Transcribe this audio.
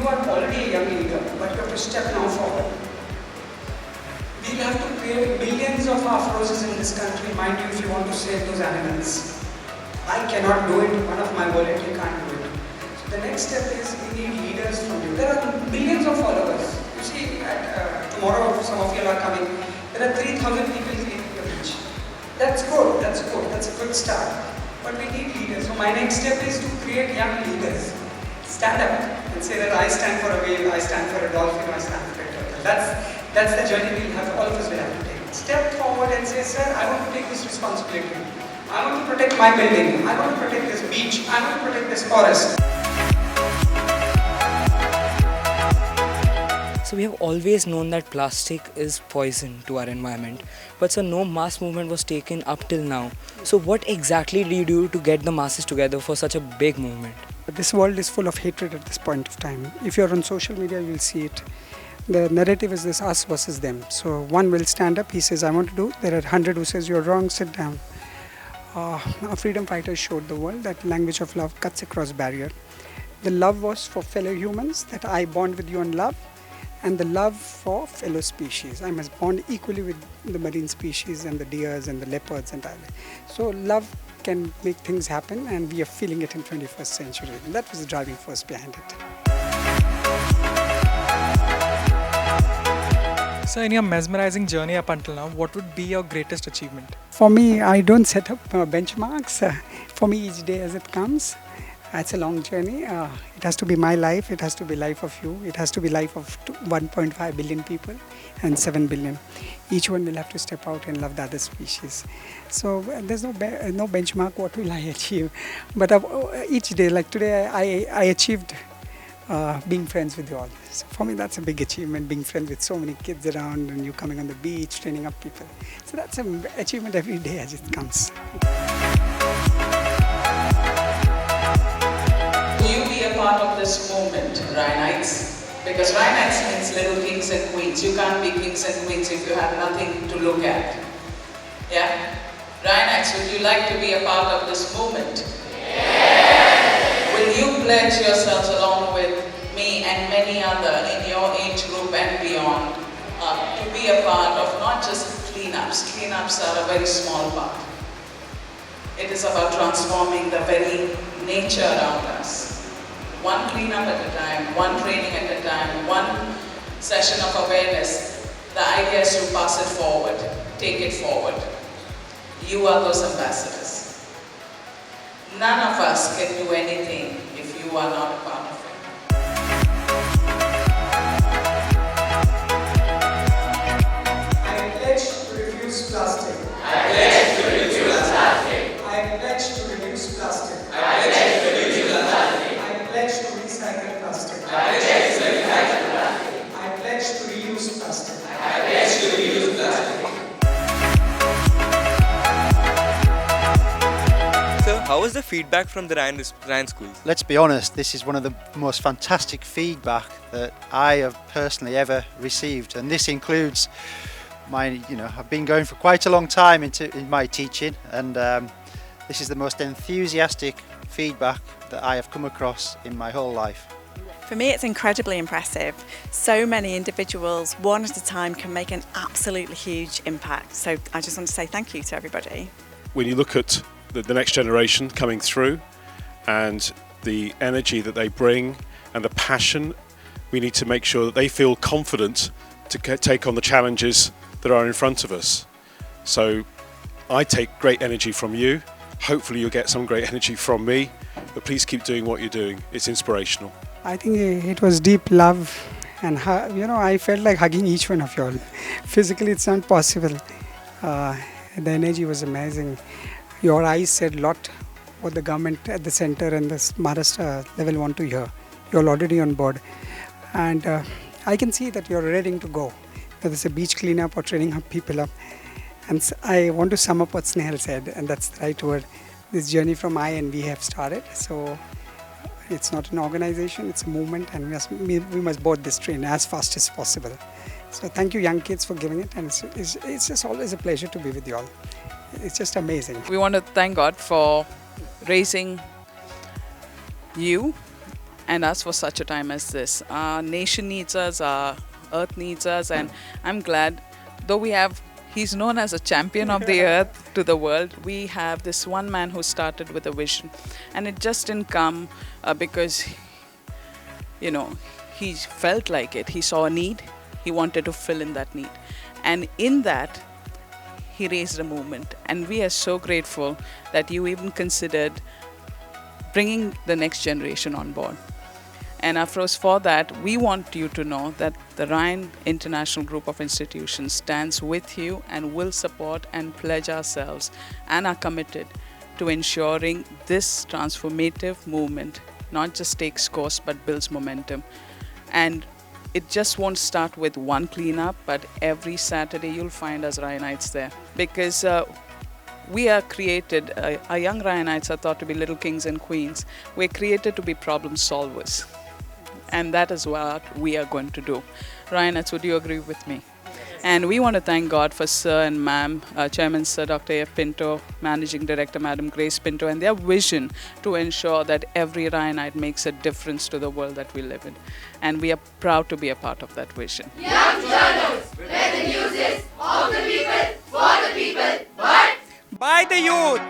are already a young leader, but you have to step now forward. We'll have to create millions of Afrozes in this country, mind you, if you want to save those animals. I cannot do it, one of my volunteers can't do it. So the next step is we need leaders from you. There are millions of followers. You see, tomorrow some of you are coming. There are 3,000 people cleaning the beach. That's good, that's a good start. But we need leaders. So my next step is to create young leaders. Stand up and say that I stand for a whale, I stand for a dolphin, I stand for a turtle. That's the journey all of us will have to take. Step forward and say, sir, I want to take this responsibility. I want to protect my building. I want to protect this beach. I want to protect this forest. So we have always known that plastic is poison to our environment, but so no mass movement was taken up till now. So what exactly do you do to get the masses together for such a big movement? This world is full of hatred at this point of time. If you're on social media, you'll see it. The narrative is this us versus them. So one will stand up, he says, I want to do. There are 100 who says, you're wrong, sit down. Our freedom fighters showed the world that language of love cuts across barrier. The love was for fellow humans, that I bond with you on love, and the love for fellow species. I must bond equally with the marine species and the deers and the leopards and all. So love can make things happen, and we are feeling it in 21st century. And that was the driving force behind it. So in your mesmerizing journey up until now, what would be your greatest achievement? For me, I don't set up benchmarks. For me, each day as it comes, it's a long journey. It has to be my life, it has to be life of you, it has to be life of 1.5 billion people and 7 billion. Each one will have to step out and love the other species. So there's no benchmark, what will I achieve? But each day, like today, I achieved being friends with you all. So for me, that's a big achievement, being friends with so many kids around and you coming on the beach, training up people. So that's an achievement every day as it comes. Will you be a part of this movement, Rhinites? Because Rhinites means little kings and queens. You can't be kings and queens if you have nothing to look at. Yeah? Rhinites, would you like to be a part of this movement? Will you pledge yourselves along with me and many other in your age group and beyond to be a part of not just cleanups. Cleanups are a very small part. It is about transforming the very nature around us. One cleanup at a time, one training at a time, one session of awareness. The idea is to pass it forward, take it forward. You are those ambassadors. None of us can do anything if you are not a part of it. I pledge to reduce plastic. I pledge to reduce plastic. I pledge to reduce plastic. I pledge to reduce plastic. I pledge to recycle plastic. I pledge to recycle plastic. I pledge to reuse plastic. I pledge to reuse plastic. So, how was the feedback from the Ryan schools? Let's be honest, this is one of the most fantastic feedback that I have personally ever received, and this includes I've been going for quite a long time in my teaching, and this is the most enthusiastic feedback that I have come across in my whole life. For me, it's incredibly impressive. So many individuals, one at a time, can make an absolutely huge impact. So I just want to say thank you to everybody. When you look at the next generation coming through and the energy that they bring and the passion, we need to make sure that they feel confident to take on the challenges that are in front of us. So I take great energy from you. Hopefully you'll get some great energy from me, but please keep doing what you're doing. It's inspirational. I think it was deep love, and I felt like hugging each one of you all. Physically, it's not possible. The energy was amazing. Your eyes said a lot what the government at the center and the Maharashtra level want to hear. You're already on board, and I can see that you're ready to go. Whether it's a beach cleanup or training up people up. And I want to sum up what Snehal said, and that's the right word. This journey from I and we have started. So it's not an organization, it's a movement, and we must board this train as fast as possible. So thank you, young kids, for giving it, and it's just always a pleasure to be with you all. It's just amazing. We want to thank God for raising you and us for such a time as this. Our nation needs us, our earth needs us, and I'm glad, though he's known as a champion of the earth to the world, we have this one man who started with a vision, and it just didn't come because, he felt like it. He saw a need, he wanted to fill in that need, and in that, he raised a movement. And we are so grateful that you even considered bringing the next generation on board. And Afroz, for that, we want you to know that the Ryan International Group of Institutions stands with you and will support and pledge ourselves and are committed to ensuring this transformative movement not just takes course but builds momentum. And it just won't start with one cleanup, but every Saturday you'll find us Ryanites there. Because we are created, our young Ryanites are thought to be little kings and queens. We're created to be problem solvers. And that is what we are going to do. Ryanites, would you agree with me? And we want to thank God for Sir and Ma'am, Chairman Sir Dr. F. Pinto, Managing Director Madam Grace Pinto, and their vision to ensure that every Ryanite makes a difference to the world that we live in. And we are proud to be a part of that vision. Young journals, where the news is of the people, for the people, but By the youth!